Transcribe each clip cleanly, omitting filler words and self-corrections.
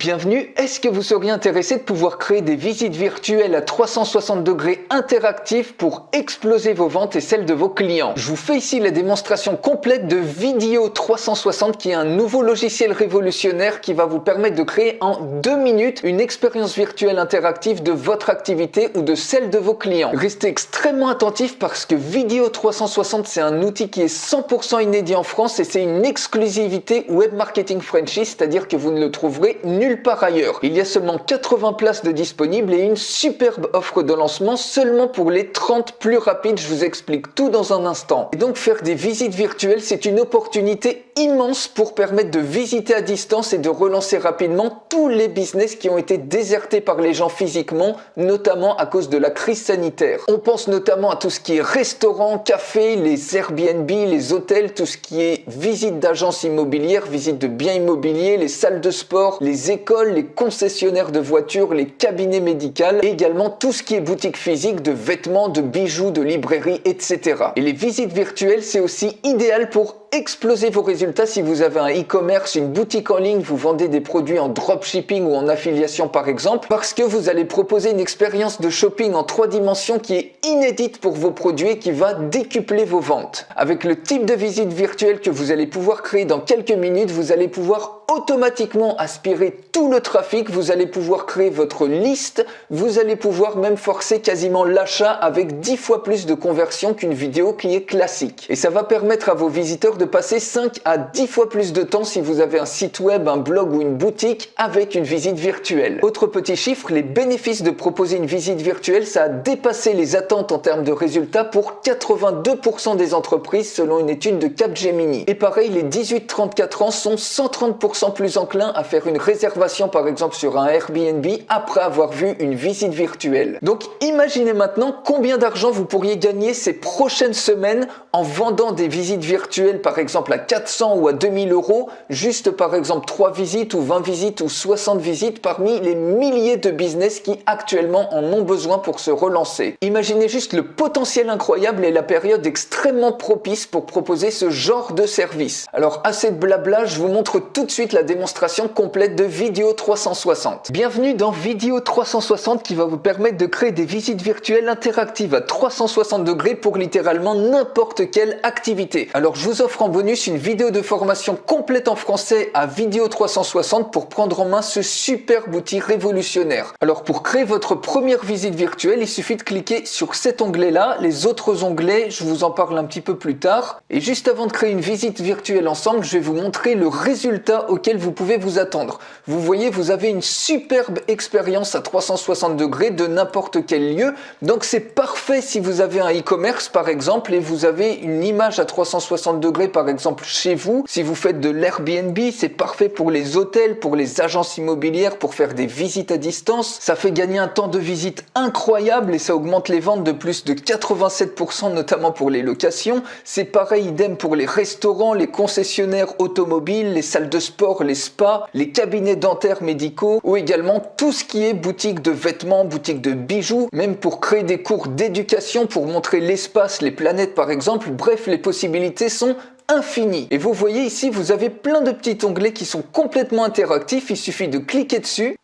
Bienvenue, est-ce que vous seriez intéressé de pouvoir créer des visites virtuelles à 360 degrés interactives pour exploser vos ventes et celles de vos clients? Je vous fais ici la démonstration complète de Vidéo 360 qui est un nouveau logiciel révolutionnaire qui va vous permettre de créer en 2 minutes une expérience virtuelle interactive de votre activité ou de celle de vos clients. Restez extrêmement attentifs parce que Vidéo 360 c'est un outil qui est 100% inédit en France et c'est une exclusivité Web Marketing Franchise, c'est-à-dire que vous ne le trouverez nulle part ailleurs. Il y a seulement 80 places de disponibles et une superbe offre de lancement seulement pour les 30 plus rapides. Je vous explique tout dans un instant. Et donc faire des visites virtuelles, c'est une opportunité immense pour permettre de visiter à distance et de relancer rapidement tous les business qui ont été désertés par les gens physiquement, notamment à cause de la crise sanitaire. On pense notamment à tout ce qui est restaurant, café, les Airbnb, les hôtels, tout ce qui est visite d'agences immobilières, visite de biens immobiliers, les salles de sport, les écoles, les concessionnaires de voitures, les cabinets médicaux et également tout ce qui est boutique physique de vêtements, de bijoux, de librairies, etc. Et les visites virtuelles, c'est aussi idéal pour exploser vos résultats si vous avez un e-commerce, une boutique en ligne, vous vendez des produits en dropshipping ou en affiliation par exemple, parce que vous allez proposer une expérience de shopping en 3 dimensions qui est inédite pour vos produits et qui va décupler vos ventes. Avec le type de visite virtuelle que vous allez pouvoir créer dans quelques minutes, vous allez pouvoir automatiquement aspirer tout le trafic, vous allez pouvoir créer votre liste, vous allez pouvoir même forcer quasiment l'achat avec 10 fois plus de conversion qu'une vidéo qui est classique. Et ça va permettre à vos visiteurs de passer 5 à 10 fois plus de temps si vous avez un site web, un blog ou une boutique avec une visite virtuelle. Autre petit chiffre, les bénéfices de proposer une visite virtuelle, ça a dépassé les attentes en termes de résultats pour 82% des entreprises selon une étude de Capgemini. Et pareil, les 18-34 ans sont 130% plus enclins à faire une réservation par exemple sur un Airbnb après avoir vu une visite virtuelle. Donc imaginez maintenant combien d'argent vous pourriez gagner ces prochaines semaines en vendant des visites virtuelles par exemple à 400 ou à 2000 euros, juste par exemple 3 visites ou 20 visites ou 60 visites parmi les milliers de business qui actuellement en ont besoin pour se relancer. Imaginez juste le potentiel incroyable et la période extrêmement propice pour proposer ce genre de service. Alors assez de blabla, je vous montre tout de suite la démonstration complète de Vidéo 360. Bienvenue dans Vidéo 360 qui va vous permettre de créer des visites virtuelles interactives à 360 degrés pour littéralement n'importe quelle activité. Alors je vous offre en bonus une vidéo de formation complète en français à Vidéo 360 pour prendre en main ce superbe outil révolutionnaire. Alors pour créer votre première visite virtuelle, il suffit de cliquer sur cet onglet-là. Les autres onglets, je vous en parle un petit peu plus tard. Et juste avant de créer une visite virtuelle ensemble, je vais vous montrer le résultat auquel vous pouvez vous attendre. Vous voyez, vous avez une superbe expérience à 360 degrés de n'importe quel lieu. Donc c'est parfait si vous avez un e-commerce par exemple et vous avez une image à 360 degrés par exemple chez vous. Si vous faites de l'Airbnb, c'est parfait pour les hôtels, pour les agences immobilières, pour faire des visites à distance. Ça fait gagner un temps de visite incroyable et ça augmente les ventes de plus de 87% notamment pour les locations. C'est pareil idem pour les restaurants, les concessionnaires automobiles, les salles de sport, les spas, les cabinets dentaires médicaux ou également tout ce qui est boutique de vêtements, boutique de bijoux, même pour créer des cours d'éducation, pour montrer l'espace, les planètes par exemple. Bref, les possibilités sont infinies. Et vous voyez ici, vous avez plein de petits onglets qui sont complètement interactifs. Il suffit de cliquer dessus.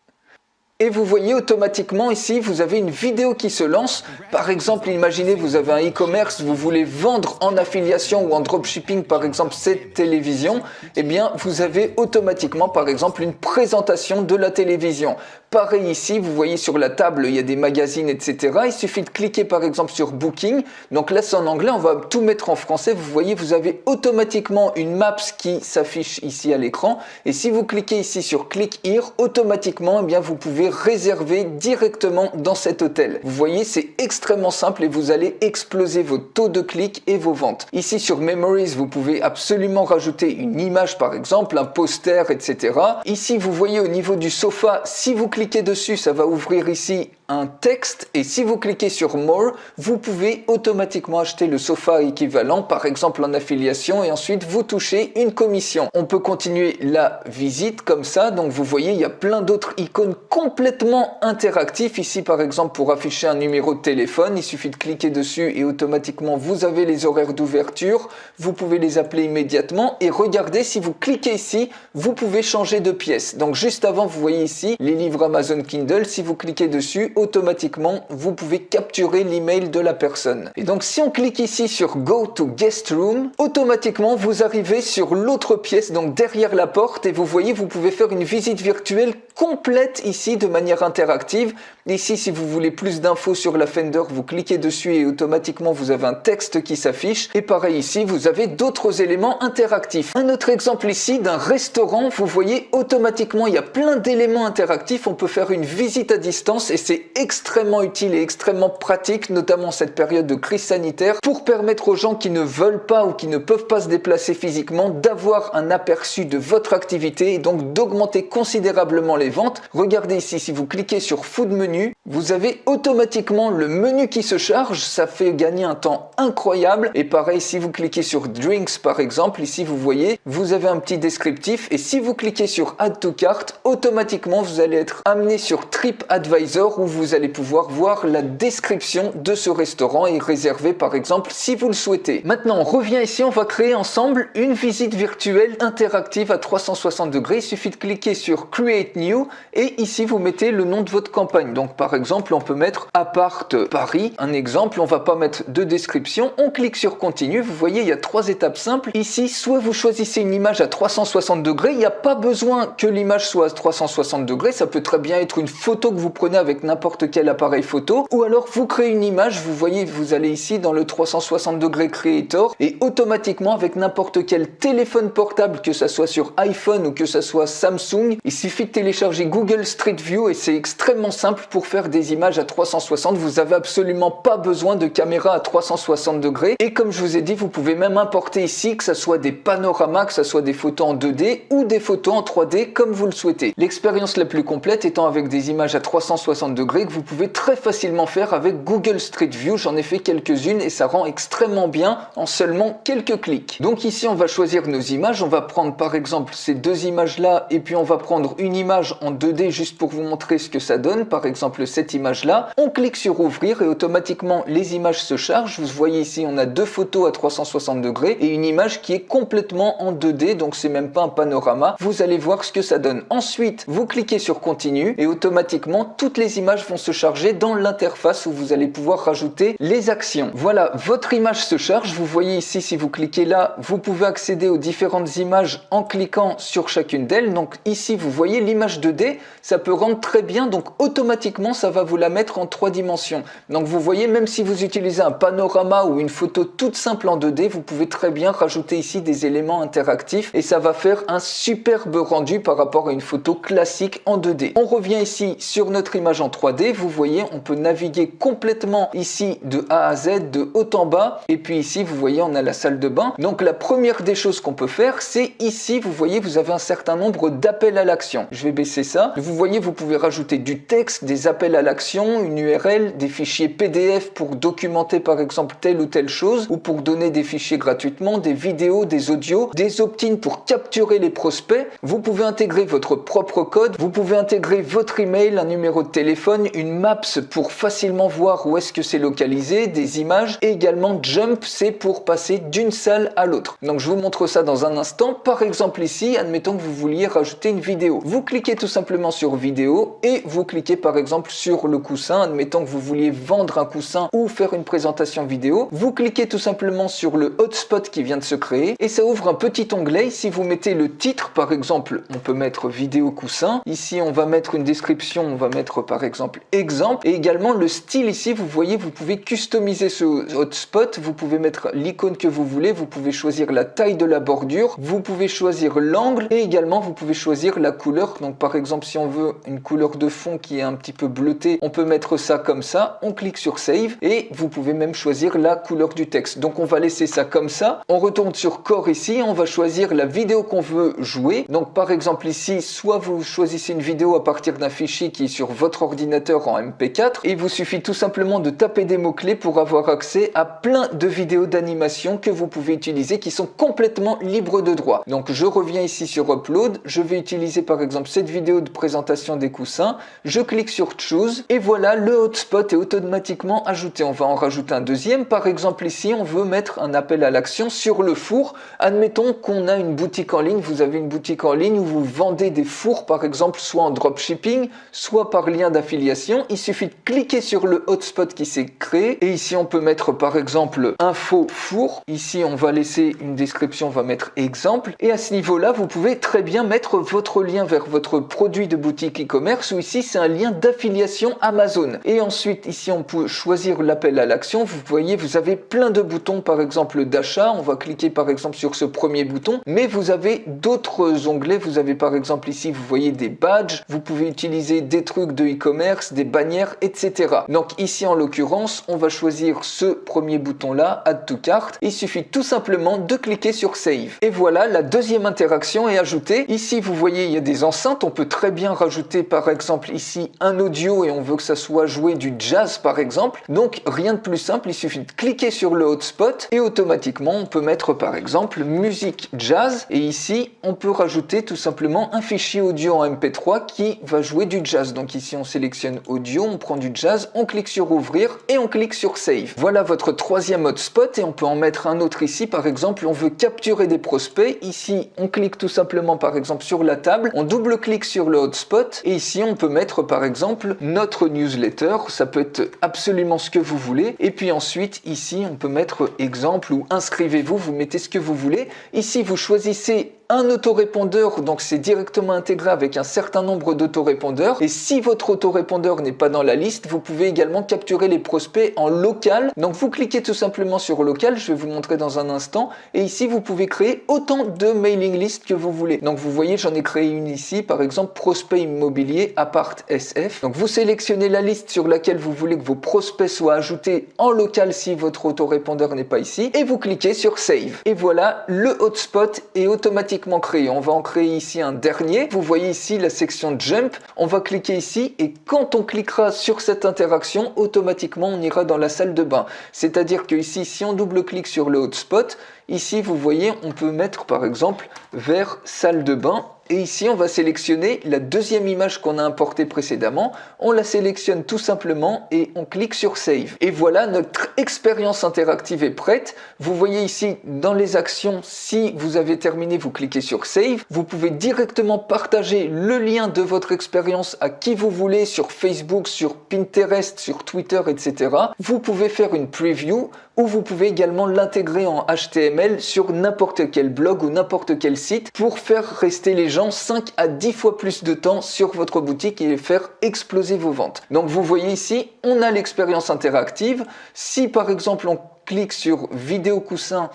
Et vous voyez automatiquement ici, vous avez une vidéo qui se lance. Par exemple, imaginez vous avez un e-commerce, vous voulez vendre en affiliation ou en dropshipping par exemple cette télévision. Eh bien, vous avez automatiquement par exemple une présentation de la télévision. Pareil ici, vous voyez sur la table, il y a des magazines, etc. Il suffit de cliquer par exemple sur Booking. Donc là, c'est en anglais, on va tout mettre en français. Vous voyez, vous avez automatiquement une Maps qui s'affiche ici à l'écran. Et si vous cliquez ici sur Click Here, automatiquement, eh bien, vous pouvez réserver directement dans cet hôtel. Vous voyez, c'est extrêmement simple et vous allez exploser vos taux de clics et vos ventes. Ici sur Memories, vous pouvez absolument rajouter une image par exemple, un poster, etc. Ici, vous voyez au niveau du sofa, si vous cliquez dessus, ça va ouvrir ici un texte et si vous cliquez sur More, vous pouvez automatiquement acheter le sofa équivalent, par exemple en affiliation, et ensuite vous touchez une commission. On peut continuer la visite comme ça, donc vous voyez il y a plein d'autres icônes complètement interactifs. Ici par exemple pour afficher un numéro de téléphone, il suffit de cliquer dessus et automatiquement vous avez les horaires d'ouverture, vous pouvez les appeler immédiatement et regardez, si vous cliquez ici, vous pouvez changer de pièce. Donc juste avant vous voyez ici les livres Amazon Kindle, si vous cliquez dessus, automatiquement vous pouvez capturer l'email de la personne. Et donc si on clique ici sur Go to Guest Room, automatiquement vous arrivez sur l'autre pièce, donc derrière la porte, et vous voyez vous pouvez faire une visite virtuelle complète ici de manière interactive. Ici si vous voulez plus d'infos sur la Fender, vous cliquez dessus et automatiquement vous avez un texte qui s'affiche. Et pareil ici vous avez d'autres éléments interactifs. Un autre exemple ici d'un restaurant, vous voyez automatiquement il y a plein d'éléments interactifs. On peut faire une visite à distance et c'est extrêmement utile et extrêmement pratique, notamment cette période de crise sanitaire, pour permettre aux gens qui ne veulent pas ou qui ne peuvent pas se déplacer physiquement d'avoir un aperçu de votre activité et donc d'augmenter considérablement les ventes. Regardez ici, si vous cliquez sur Food Menu, vous avez automatiquement le menu qui se charge, ça fait gagner un temps incroyable. Et pareil, si vous cliquez sur Drinks par exemple, ici vous voyez, vous avez un petit descriptif et si vous cliquez sur Add to Cart, automatiquement vous allez être amené sur TripAdvisor où vous allez pouvoir voir la description de ce restaurant et réserver par exemple si vous le souhaitez. Maintenant on revient ici, on va créer ensemble une visite virtuelle interactive à 360 degrés. Il suffit de cliquer sur Create New et ici vous mettez le nom de votre campagne. Donc par exemple on peut mettre Appart Paris, un exemple, on va pas mettre de description, on clique sur Continue. Vous voyez il y a 3 étapes simples. Ici soit vous choisissez une image à 360 degrés, il n'y a pas besoin que l'image soit à 360 degrés, ça peut très bien être une photo que vous prenez avec n'importe quel appareil photo, ou alors vous créez une image, vous voyez vous allez ici dans le 360 degrés Creator et automatiquement avec n'importe quel téléphone portable, que ça soit sur iPhone ou que ça soit Samsung, il suffit de télécharger Google Street View et c'est extrêmement simple pour faire des images à 360. Vous avez absolument pas besoin de caméra à 360 degrés et comme je vous ai dit, vous pouvez même importer ici que ça soit des panoramas, que ça soit des photos en 2D ou des photos en 3D comme vous le souhaitez. L'expérience la plus complète étant avec des images à 360 degrés que vous pouvez très facilement faire avec Google Street View. J'en ai fait quelques-unes et ça rend extrêmement bien en seulement quelques clics. Donc ici on va choisir nos images, on va prendre par exemple ces 2 images là et puis on va prendre une image en 2D juste pour vous montrer ce que ça donne, par exemple cette image là. On clique sur ouvrir et automatiquement les images se chargent. Vous voyez ici on a 2 photos à 360 degrés et une image qui est complètement en 2D, donc c'est même pas un panorama. Vous allez voir ce que ça donne. Ensuite vous cliquez sur continue et automatiquement toutes les images vont se charger dans l'interface où vous allez pouvoir rajouter les actions. Voilà, votre image se charge. Vous voyez ici si vous cliquez là, vous pouvez accéder aux différentes images en cliquant sur chacune d'elles. Donc ici vous voyez l'image 2D, ça peut rendre très bien, donc automatiquement ça va vous la mettre en 3 dimensions. Donc vous voyez, même si vous utilisez un panorama ou une photo toute simple en 2D, vous pouvez très bien rajouter ici des éléments interactifs et ça va faire un superbe rendu par rapport à une photo classique en 2D. On revient ici sur notre image en 3D, vous voyez on peut naviguer complètement ici de A à Z, de haut en bas, et puis ici vous voyez on a la salle de bain. Donc la première des choses qu'on peut faire, c'est ici vous voyez vous avez un certain nombre d'appels à l'action. Je vais baisser ça. Vous voyez vous pouvez rajouter du texte, des appels à l'action, une URL, des fichiers PDF pour documenter par exemple telle ou telle chose, ou pour donner des fichiers gratuitement, des vidéos, des audios, des opt-in pour capturer les prospects. Vous pouvez intégrer votre propre code, vous pouvez intégrer votre email, un numéro de téléphone, une maps pour facilement voir où est-ce que c'est localisé, des images, et également Jump, c'est pour passer d'une salle à l'autre. Donc je vous montre ça dans un instant. Par exemple ici, admettons que vous vouliez rajouter une vidéo. Vous cliquez tout simplement sur vidéo et vous cliquez par exemple sur le coussin. Admettons que vous vouliez vendre un coussin ou faire une présentation vidéo. Vous cliquez tout simplement sur le hotspot qui vient de se créer et ça ouvre un petit onglet. Si vous mettez le titre, par exemple, on peut mettre vidéo coussin. Ici, on va mettre une description, on va mettre par exemple exemple et également le style ici. Vous voyez, vous pouvez customiser ce hotspot. Vous pouvez mettre l'icône que vous voulez. Vous pouvez choisir la taille de la bordure. Vous pouvez choisir l'angle et également vous pouvez choisir la couleur. Donc par exemple, si on veut une couleur de fond qui est un petit peu bleu bleuté, on peut mettre ça comme ça, on clique sur Save et vous pouvez même choisir la couleur du texte. Donc on va laisser ça comme ça, on retourne sur Core ici, on va choisir la vidéo qu'on veut jouer. Donc par exemple ici, soit vous choisissez une vidéo à partir d'un fichier qui est sur votre ordinateur en MP4 et il vous suffit tout simplement de taper des mots-clés pour avoir accès à plein de vidéos d'animation que vous pouvez utiliser qui sont complètement libres de droit. Donc je reviens ici sur Upload, je vais utiliser par exemple cette vidéo de présentation des coussins, je clique sur Choose et voilà, le hotspot est automatiquement ajouté. On va en rajouter un deuxième. Par exemple ici, on veut mettre un appel à l'action sur le four. Admettons qu'on a une boutique en ligne, vous avez une boutique en ligne où vous vendez des fours par exemple, soit en dropshipping, soit par lien d'affiliation. Il suffit de cliquer sur le hotspot qui s'est créé et ici on peut mettre par exemple info four. Ici on va laisser une description, on va mettre exemple et à ce niveau-là vous pouvez très bien mettre votre lien vers votre produit de boutique e-commerce ou ici c'est un lien d'affiliation Amazon. Et ensuite ici on peut choisir l'appel à l'action. Vous voyez, vous avez plein de boutons par exemple d'achat. On va cliquer par exemple sur ce premier bouton, mais vous avez d'autres onglets. Vous avez par exemple ici, vous voyez des badges. Vous pouvez utiliser des trucs de e-commerce, des bannières, etc. Donc ici en l'occurrence, on va choisir ce premier bouton là, Add to Cart. Il suffit tout simplement de cliquer sur Save. Et voilà, la deuxième interaction est ajoutée. Ici vous voyez, il y a des enceintes. On peut très bien rajouter par exemple ici un audio et on veut que ça soit joué du jazz par exemple. Donc rien de plus simple, il suffit de cliquer sur le hotspot et automatiquement on peut mettre par exemple musique jazz et ici on peut rajouter tout simplement un fichier audio en MP3 qui va jouer du jazz. Donc ici on sélectionne audio, on prend du jazz, on clique sur ouvrir et on clique sur save. Voilà votre troisième hotspot et on peut en mettre un autre ici. Par exemple on veut capturer des prospects, ici on clique tout simplement par exemple sur la table, on double-clique sur le hotspot et ici on peut mettre par exemple notre newsletter. Ça peut être absolument ce que vous voulez et puis ensuite ici on peut mettre exemple ou inscrivez-vous, vous mettez ce que vous voulez. Ici vous choisissez un autorépondeur, donc c'est directement intégré avec un certain nombre d'autorépondeurs et si votre autorépondeur n'est pas dans la liste, vous pouvez également capturer les prospects en local. Donc vous cliquez tout simplement sur local, je vais vous montrer dans un instant et ici vous pouvez créer autant de mailing list que vous voulez. Donc vous voyez, j'en ai créé une ici, par exemple prospect immobilier appart SF. Donc vous sélectionnez la liste sur laquelle vous voulez que vos prospects soient ajoutés en local si votre autorépondeur n'est pas ici et vous cliquez sur save. Et voilà, le hotspot est automatiquement créé. On va en créer ici un dernier. Vous voyez ici la section Jump. On va cliquer ici et quand on cliquera sur cette interaction, automatiquement on ira dans la salle de bain. C'est-à-dire que ici, si on double-clique sur le hotspot, ici vous voyez, on peut mettre par exemple vers salle de bain. Et ici, on va sélectionner la deuxième image qu'on a importée précédemment. On la sélectionne tout simplement et on clique sur Save. Et voilà, notre expérience interactive est prête. Vous voyez ici dans les actions, si vous avez terminé, vous cliquez sur Save. Vous pouvez directement partager le lien de votre expérience à qui vous voulez sur Facebook, sur Pinterest, sur Twitter, etc. Vous pouvez faire une preview ou vous pouvez également l'intégrer en HTML sur n'importe quel blog ou n'importe quel site pour faire rester les gens 5 à 10 fois plus de temps sur votre boutique et faire exploser vos ventes. Donc vous voyez ici, on a l'expérience interactive. Si par exemple on clique sur vidéo coussin,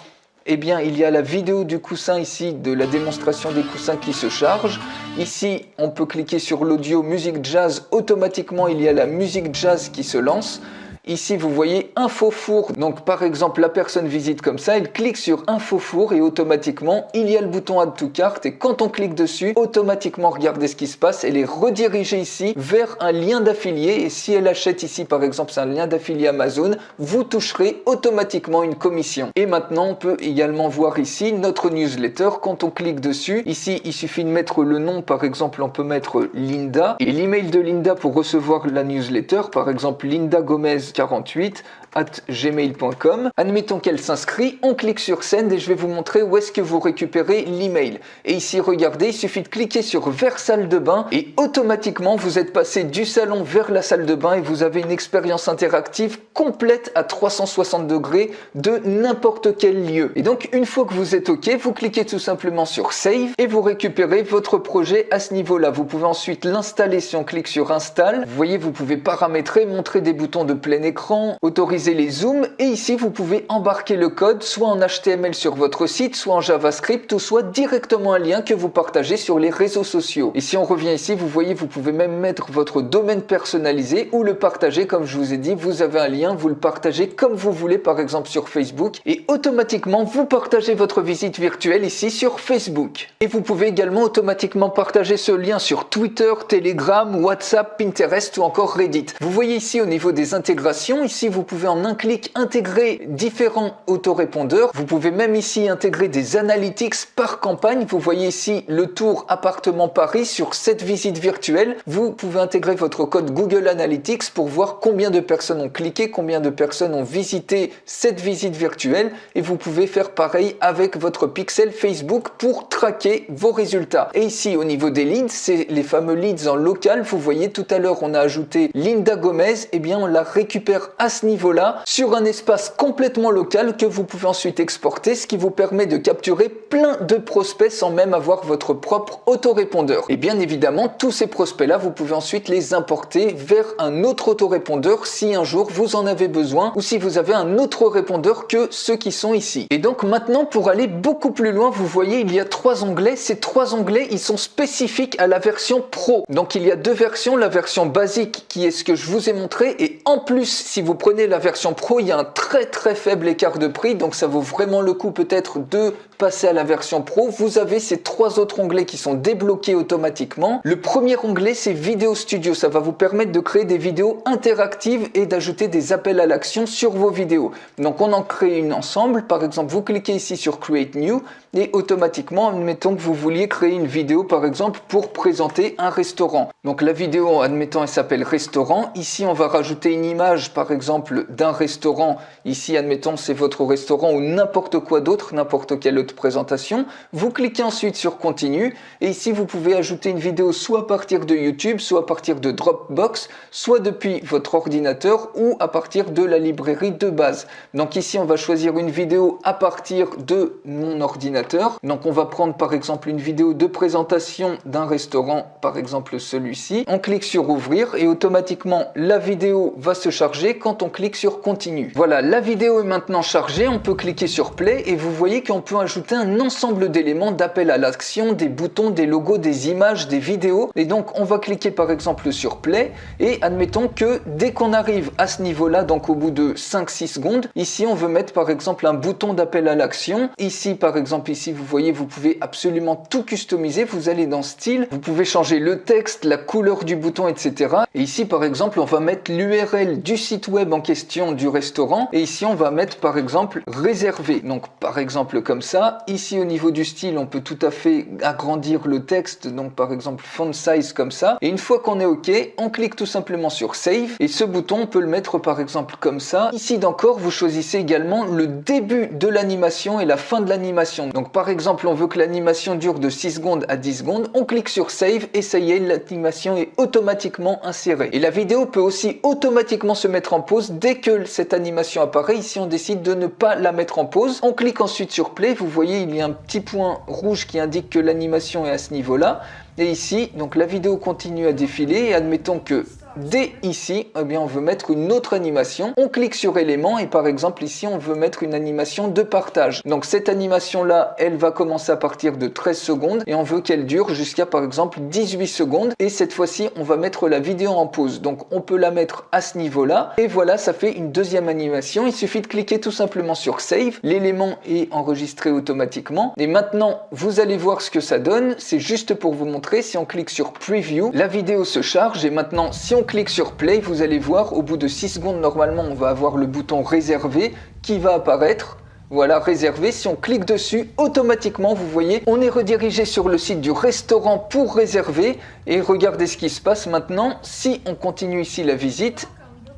eh bien il y a la vidéo du coussin ici, de la démonstration des coussins qui se charge. Ici on peut cliquer sur l'audio musique jazz, automatiquement il y a la musique jazz qui se lance. Ici, vous voyez info four. Donc, par exemple, la personne visite comme ça, elle clique sur info four et automatiquement, il y a le bouton Add to Cart. Et quand on clique dessus, automatiquement, regardez ce qui se passe. Elle est redirigée ici vers un lien d'affilié. Et si elle achète ici, par exemple, c'est un lien d'affilié Amazon, vous toucherez automatiquement une commission. Et maintenant, on peut également voir ici notre newsletter. Quand on clique dessus, ici, il suffit de mettre le nom. Par exemple, on peut mettre Linda. Et l'email de Linda pour recevoir la newsletter, par exemple, Linda Gomez 48@gmail.com. Admettons qu'elle s'inscrit, on clique sur Send et je vais vous montrer où est-ce que vous récupérez l'email. Et ici, regardez, il suffit de cliquer sur vers salle de bain et automatiquement, vous êtes passé du salon vers la salle de bain et vous avez une expérience interactive complète à 360 degrés de n'importe quel lieu. Et donc, une fois que vous êtes OK, vous cliquez tout simplement sur Save et vous récupérez votre projet à ce niveau-là. Vous pouvez ensuite l'installer si on clique sur Install. Vous voyez, vous pouvez paramétrer, montrer des boutons de plein plein écran, autoriser les zooms et ici vous pouvez embarquer le code soit en HTML sur votre site, soit en JavaScript ou soit directement un lien que vous partagez sur les réseaux sociaux. Et si on revient ici, vous voyez, vous pouvez même mettre votre domaine personnalisé ou le partager comme je vous ai dit, vous avez un lien, vous le partagez comme vous voulez par exemple sur Facebook et automatiquement vous partagez votre visite virtuelle ici sur Facebook. Et vous pouvez également automatiquement partager ce lien sur Twitter, Telegram, WhatsApp, Pinterest ou encore Reddit. Vous voyez ici au niveau des intégrations, ici vous pouvez en un clic intégrer différents autorépondeurs. Vous pouvez même ici intégrer des analytics par campagne. Vous voyez ici le tour appartement Paris sur cette visite virtuelle. Vous pouvez intégrer votre code Google Analytics pour voir combien de personnes ont cliqué, combien de personnes ont visité cette visite virtuelle et vous pouvez faire pareil avec votre pixel Facebook pour traquer vos résultats. Et ici au niveau des leads, c'est les fameux leads en local. Vous voyez tout à l'heure on a ajouté Linda Gomez, et bien on la récupère à ce niveau-là sur un espace complètement local que vous pouvez ensuite exporter, ce qui vous permet de capturer plein de prospects sans même avoir votre propre autorépondeur. Et bien évidemment tous ces prospects-là vous pouvez ensuite les importer vers un autre autorépondeur si un jour vous en avez besoin ou si vous avez un autre répondeur que ceux qui sont ici. Et donc maintenant pour aller beaucoup plus loin, vous voyez il y a 3 onglets. Ces 3 onglets ils sont spécifiques à la version Pro. Donc il y a 2 versions, la version basique qui est ce que je vous ai montré et en plus si vous prenez la version Pro il y a un très faible écart de prix, donc ça vaut vraiment le coup peut-être de passer à la version Pro. Vous avez ces 3 autres onglets qui sont débloqués automatiquement. Le premier onglet c'est Vidéo Studio, ça va vous permettre de créer des vidéos interactives et d'ajouter des appels à l'action sur vos vidéos. Donc on en crée une ensemble, par exemple vous cliquez ici sur Create New et automatiquement admettons que vous vouliez créer une vidéo par exemple pour présenter un restaurant. Donc la vidéo admettons elle s'appelle restaurant, ici on va rajouter une image par exemple d'un restaurant, ici admettons c'est votre restaurant ou n'importe quoi d'autre, n'importe quelle autre présentation. Vous cliquez ensuite sur continue et ici vous pouvez ajouter une vidéo soit à partir de YouTube, soit à partir de Dropbox, soit depuis votre ordinateur ou à partir de la librairie de base. Donc ici on va choisir une vidéo à partir de mon ordinateur. Donc on va prendre par exemple une vidéo de présentation d'un restaurant, par exemple celui-ci. On clique sur ouvrir et automatiquement la vidéo va se charger quand on clique sur continue. Voilà, la vidéo est maintenant chargée, on peut cliquer sur play et vous voyez qu'on peut ajouter un ensemble d'éléments d'appel à l'action, des boutons, des logos, des images, des vidéos. Et donc on va cliquer par exemple sur play et admettons que dès qu'on arrive à ce niveau-là, donc au bout de 5-6 secondes, ici on veut mettre par exemple un bouton d'appel à l'action. Ici par exemple, ici vous voyez, vous pouvez absolument tout customiser. Vous allez dans style, vous pouvez changer le texte, la couleur du bouton, etc. Et ici par exemple, on va mettre l'URL du site web en question du restaurant. Et ici on va mettre par exemple réservé. Donc par exemple comme ça. Ici au niveau du style, on peut tout à fait agrandir le texte. Donc par exemple font size comme ça. Et une fois qu'on est OK, on clique tout simplement sur Save. Et ce bouton, on peut le mettre par exemple comme ça. Ici d'encore, vous choisissez également le début de l'animation et la fin de l'animation. Donc par exemple, on veut que l'animation dure de 6 secondes à 10 secondes. On clique sur Save et ça y est, l'animation est automatiquement insérée. Et la vidéo peut aussi automatiquement se mettre en pause dès que cette animation apparaît. Ici, on décide de ne pas la mettre en pause. On clique ensuite sur Play. Vous voyez, il y a un petit point rouge qui indique que l'animation est à ce niveau-là. Et ici, donc la vidéo continue à défiler et admettons que dès ici, eh bien, on veut mettre une autre animation. On clique sur éléments et par exemple ici, on veut mettre une animation de partage. Donc cette animation-là, elle va commencer à partir de 13 secondes et on veut qu'elle dure jusqu'à par exemple 18 secondes. Et cette fois-ci, on va mettre la vidéo en pause. Donc on peut la mettre à ce niveau-là. Et voilà, ça fait une deuxième animation. Il suffit de cliquer tout simplement sur Save. L'élément est enregistré automatiquement. Et maintenant, vous allez voir ce que ça donne. C'est juste pour vous montrer. Si on clique sur Preview, la vidéo se charge et maintenant, si on clique sur Play, vous allez voir au bout de 6 secondes, normalement, on va avoir le bouton réservé qui va apparaître. Voilà, réservé. Si on clique dessus, automatiquement, vous voyez, on est redirigé sur le site du restaurant pour réserver. Et regardez ce qui se passe maintenant. Si on continue ici la visite,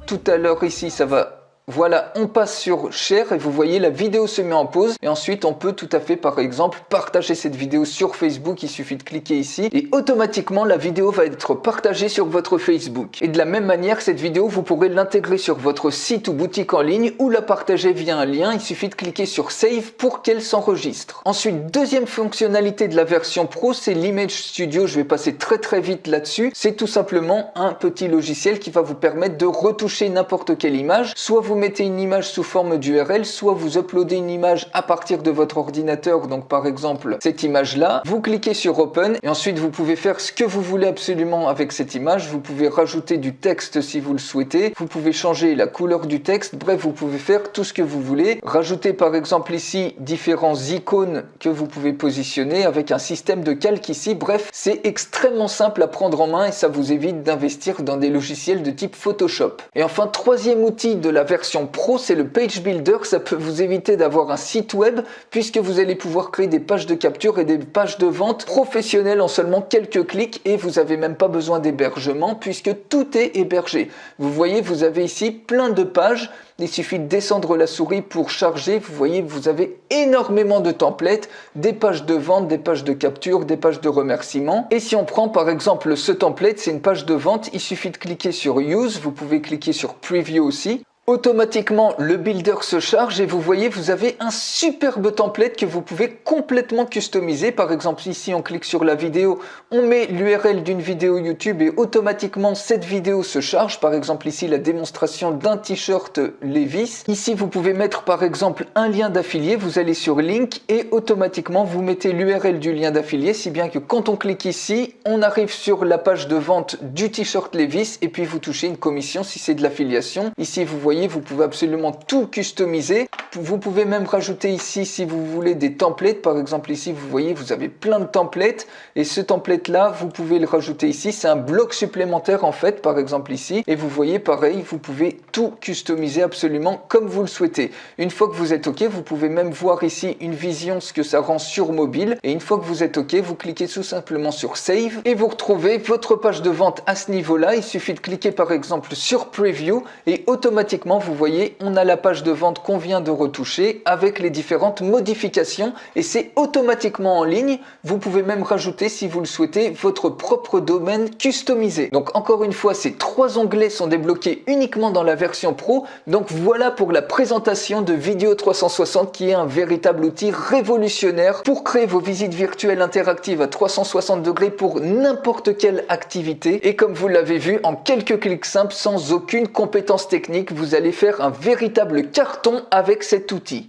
tout à l'heure ici, ça va Voilà, on passe sur Share et vous voyez la vidéo se met en pause et ensuite on peut tout à fait par exemple partager cette vidéo sur Facebook, il suffit de cliquer ici et automatiquement la vidéo va être partagée sur votre Facebook. Et de la même manière, cette vidéo vous pourrez l'intégrer sur votre site ou boutique en ligne ou la partager via un lien, il suffit de cliquer sur Save pour qu'elle s'enregistre. Ensuite, deuxième fonctionnalité de la version Pro, c'est l'Image Studio, je vais passer très vite là-dessus. C'est tout simplement un petit logiciel qui va vous permettre de retoucher n'importe quelle image, soit vous mettez une image sous forme d'URL, soit vous uploadez une image à partir de votre ordinateur, donc par exemple cette image là, vous cliquez sur Open et ensuite vous pouvez faire ce que vous voulez absolument avec cette image, vous pouvez rajouter du texte si vous le souhaitez, vous pouvez changer la couleur du texte, bref vous pouvez faire tout ce que vous voulez, rajouter par exemple ici différents icônes que vous pouvez positionner avec un système de calque ici, bref c'est extrêmement simple à prendre en main et ça vous évite d'investir dans des logiciels de type Photoshop. Et enfin, troisième outil de la version Pro, c'est le Page Builder. Ça peut vous éviter d'avoir un site web puisque vous allez pouvoir créer des pages de capture et des pages de vente professionnelles en seulement quelques clics et vous n'avez même pas besoin d'hébergement puisque tout est hébergé. Vous voyez, vous avez ici plein de pages. Il suffit de descendre la souris pour charger. Vous voyez, vous avez énormément de templates, des pages de vente, des pages de capture, des pages de remerciements. Et si on prend par exemple ce template, c'est une page de vente, il suffit de cliquer sur Use, vous pouvez cliquer sur Preview aussi. Automatiquement, le builder se charge et vous voyez, vous avez un superbe template que vous pouvez complètement customiser. Par exemple, ici, on clique sur la vidéo, on met l'URL d'une vidéo YouTube et automatiquement, cette vidéo se charge. Par exemple, ici, la démonstration d'un t-shirt Levi's. Ici, vous pouvez mettre, par exemple, un lien d'affilié. Vous allez sur Link et automatiquement, vous mettez l'URL du lien d'affilié, si bien que quand on clique ici, on arrive sur la page de vente du t-shirt Levi's et puis vous touchez une commission si c'est de l'affiliation. Ici, vous voyez, vous pouvez absolument tout customiser. Vous pouvez même rajouter ici, si vous voulez, des templates. Par exemple, ici, vous voyez, vous avez plein de templates. Et ce template-là, vous pouvez le rajouter ici. C'est un bloc supplémentaire, en fait, par exemple ici. Et vous voyez, pareil, vous pouvez tout customiser absolument comme vous le souhaitez. Une fois que vous êtes OK, vous pouvez même voir ici une vision, ce que ça rend sur mobile. Et une fois que vous êtes OK, vous cliquez tout simplement sur Save. Et vous retrouvez votre page de vente à ce niveau-là. Il suffit de cliquer, par exemple, sur Preview. Et automatiquement, vous voyez, on a la page de vente qu'on vient de retoucher avec les différentes modifications et c'est automatiquement en ligne. Vous pouvez même rajouter, si vous le souhaitez, votre propre domaine customisé. Donc encore une fois, ces trois onglets sont débloqués uniquement dans la version Pro. Donc voilà pour la présentation de Vidéo 360 qui est un véritable outil révolutionnaire pour créer vos visites virtuelles interactives à 360 degrés pour n'importe quelle activité. Et comme vous l'avez vu, en quelques clics simples, sans aucune compétence technique, vous allez faire un véritable carton avec cet outil.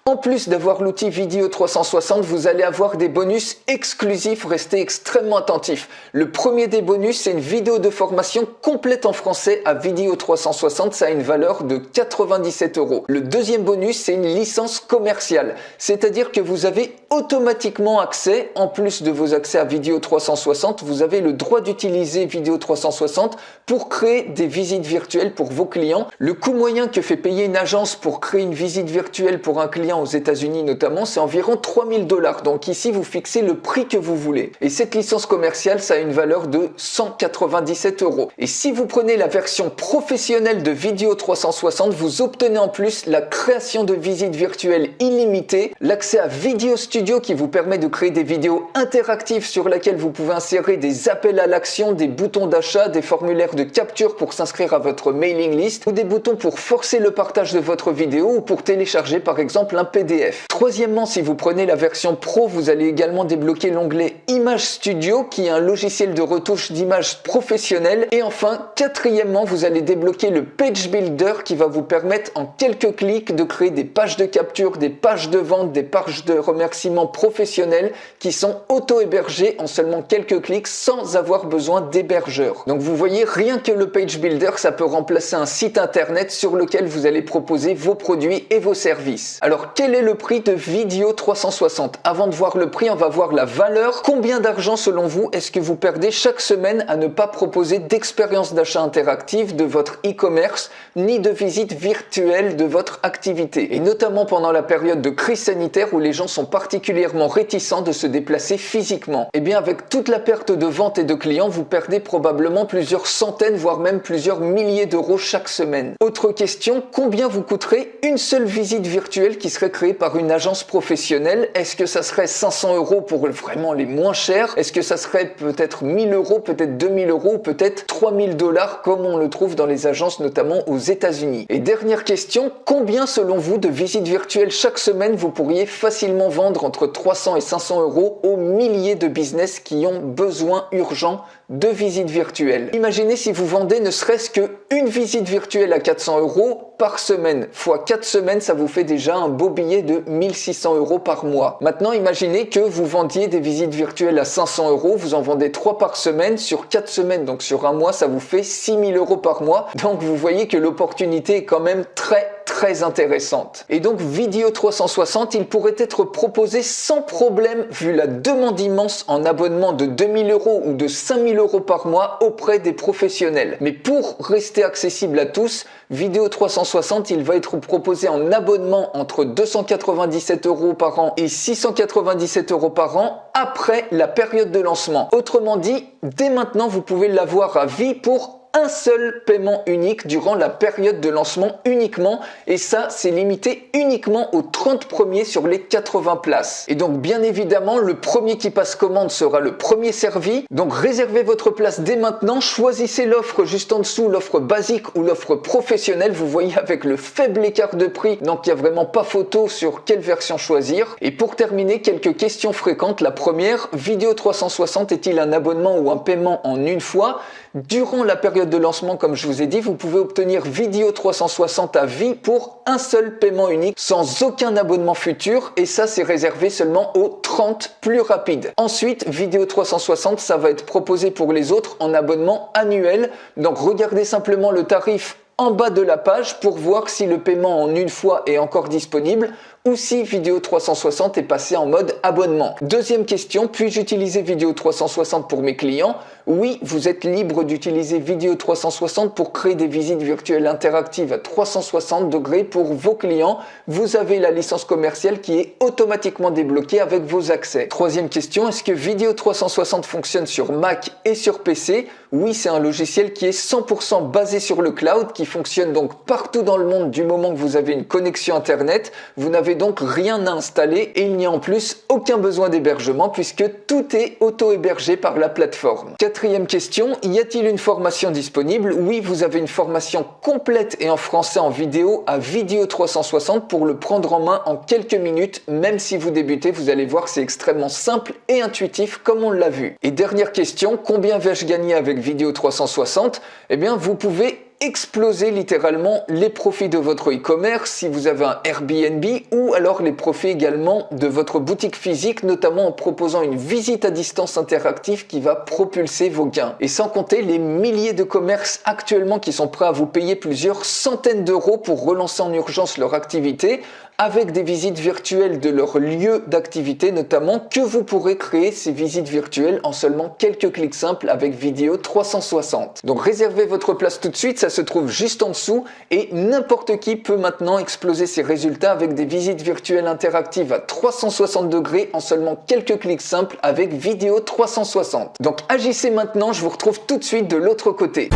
En plus d'avoir l'outil Vidéo 360, vous allez avoir des bonus exclusifs, restez extrêmement attentifs. Le premier des bonus, c'est une vidéo de formation complète en français à Vidéo 360, ça a une valeur de 97 €. Le deuxième bonus, c'est une licence commerciale, c'est-à-dire que vous avez automatiquement accès, en plus de vos accès à Vidéo 360, vous avez le droit d'utiliser Vidéo 360 pour créer des visites virtuelles pour vos clients. Le coût moyen que fait payer une agence pour créer une visite virtuelle pour un client aux États-Unis notamment, c'est environ 3000 $. Donc ici, vous fixez le prix que vous voulez. Et cette licence commerciale, ça a une valeur de 197 €. Et si vous prenez la version professionnelle de Vidéo 360, vous obtenez en plus la création de visites virtuelles illimitées, l'accès à Video Studio qui vous permet de créer des vidéos interactives sur lesquelles vous pouvez insérer des appels à l'action, des boutons d'achat, des formulaires de capture pour s'inscrire à votre mailing list ou des boutons pour forcer le partage de votre vidéo ou pour télécharger par exemple un PDF. Troisièmement, si vous prenez la version Pro, vous allez également débloquer l'onglet Image Studio qui est un logiciel de retouche d'images professionnelles. Et enfin, quatrièmement, vous allez débloquer le Page Builder qui va vous permettre en quelques clics de créer des pages de capture, des pages de vente, des pages de remerciements professionnels qui sont auto-hébergées en seulement quelques clics sans avoir besoin d'hébergeur. Donc vous voyez, rien que le Page Builder, ça peut remplacer un site internet sur lequel vous allez proposer vos produits et vos services. Alors quel est le prix de Vidéo 360? Avant de voir le prix, on va voir la valeur. Combien d'argent selon vous est-ce que vous perdez chaque semaine à ne pas proposer d'expérience d'achat interactive de votre e-commerce ni de visite virtuelle de votre activité? Et notamment pendant la période période de crise sanitaire où les gens sont particulièrement réticents de se déplacer physiquement. Et bien avec toute la perte de ventes et de clients, vous perdez probablement plusieurs centaines, voire même plusieurs milliers d'euros chaque semaine. Autre question, combien vous coûterait une seule visite virtuelle qui serait créée par une agence professionnelle? Est-ce que ça serait 500 euros pour vraiment les moins chers? Est-ce que ça serait peut-être 1000 euros, peut-être 2000 euros, peut-être 3000 dollars comme on le trouve dans les agences notamment aux États-Unis? Et dernière question, combien selon vous de visites virtuelles chaque semaine vous pourriez facilement vendre entre 300 et 500 euros aux milliers de business qui ont besoin urgent de visites virtuelles? Imaginez si vous vendez ne serait-ce qu'une visite virtuelle à 400 euros par semaine. Fois 4 semaines, ça vous fait déjà un beau billet de 1600 euros par mois. Maintenant, imaginez que vous vendiez des visites virtuelles à 500 euros, vous en vendez 3 par semaine sur 4 semaines, donc sur un mois, ça vous fait 6000 euros par mois. Donc vous voyez que l'opportunité est quand même très intéressante. Et donc Vidéo 360, il pourrait être proposé sans problème vu la demande immense en abonnement de 2000 euros ou de 5000 euros par mois auprès des professionnels. Mais pour rester accessible à tous, Vidéo 360, il va être proposé en abonnement entre 297 euros par an et 697 euros par an après la période de lancement. Autrement dit, dès maintenant, vous pouvez l'avoir à vie pour un seul paiement unique durant la période de lancement uniquement, et ça c'est limité uniquement aux 30 premiers sur les 80 places. Et donc bien évidemment le premier qui passe commande sera le premier servi, donc réservez votre place dès maintenant, choisissez l'offre juste en dessous, l'offre basique ou l'offre professionnelle, vous voyez avec le faible écart de prix, donc il n'y a vraiment pas photo sur quelle version choisir. Et pour terminer, quelques questions fréquentes. La première, Vidéo 360 est-il un abonnement ou un paiement en une fois? Durant la période de lancement, comme je vous ai dit, vous pouvez obtenir Vidéo 360 à vie pour un seul paiement unique sans aucun abonnement futur, et ça c'est réservé seulement aux 30 plus rapides. Ensuite, Vidéo 360, ça va être proposé pour les autres en abonnement annuel, donc regardez simplement le tarif en bas de la page pour voir si le paiement en une fois est encore disponible ou si Vidéo 360 est passé en mode abonnement. Deuxième question, puis-je utiliser Vidéo 360 pour mes clients? Oui, vous êtes libre d'utiliser Vidéo 360 pour créer des visites virtuelles interactives à 360 degrés pour vos clients. Vous avez la licence commerciale qui est automatiquement débloquée avec vos accès. Troisième question, est-ce que Vidéo 360 fonctionne sur Mac et sur PC? Oui, c'est un logiciel qui est 100% basé sur le cloud, qui fonctionne donc partout dans le monde du moment que vous avez une connexion internet. Vous n'avez donc rien à installer et il n'y a en plus aucun besoin d'hébergement puisque tout est auto-hébergé par la plateforme. Quatrième question, y a-t-il une formation disponible? Oui, vous avez une formation complète et en français en vidéo à Vidéo 360 pour le prendre en main en quelques minutes. Même si vous débutez, vous allez voir, c'est extrêmement simple et intuitif comme on l'a vu. Et dernière question, combien vais-je gagner avec Vidéo 360? Eh bien, vous pouvez exploser littéralement les profits de votre e-commerce si vous avez un Airbnb, ou alors les profits également de votre boutique physique, notamment en proposant une visite à distance interactive qui va propulser vos gains. Et sans compter les milliers de commerces actuellement qui sont prêts à vous payer plusieurs centaines d'euros pour relancer en urgence leur activité, avec des visites virtuelles de leur lieu d'activité notamment, que vous pourrez créer ces visites virtuelles en seulement quelques clics simples avec Vidéo 360. Donc réservez votre place tout de suite, ça se trouve juste en dessous et n'importe qui peut maintenant exploser ses résultats avec des visites virtuelles interactives à 360 degrés en seulement quelques clics simples avec Vidéo 360. Donc agissez maintenant, je vous retrouve tout de suite de l'autre côté.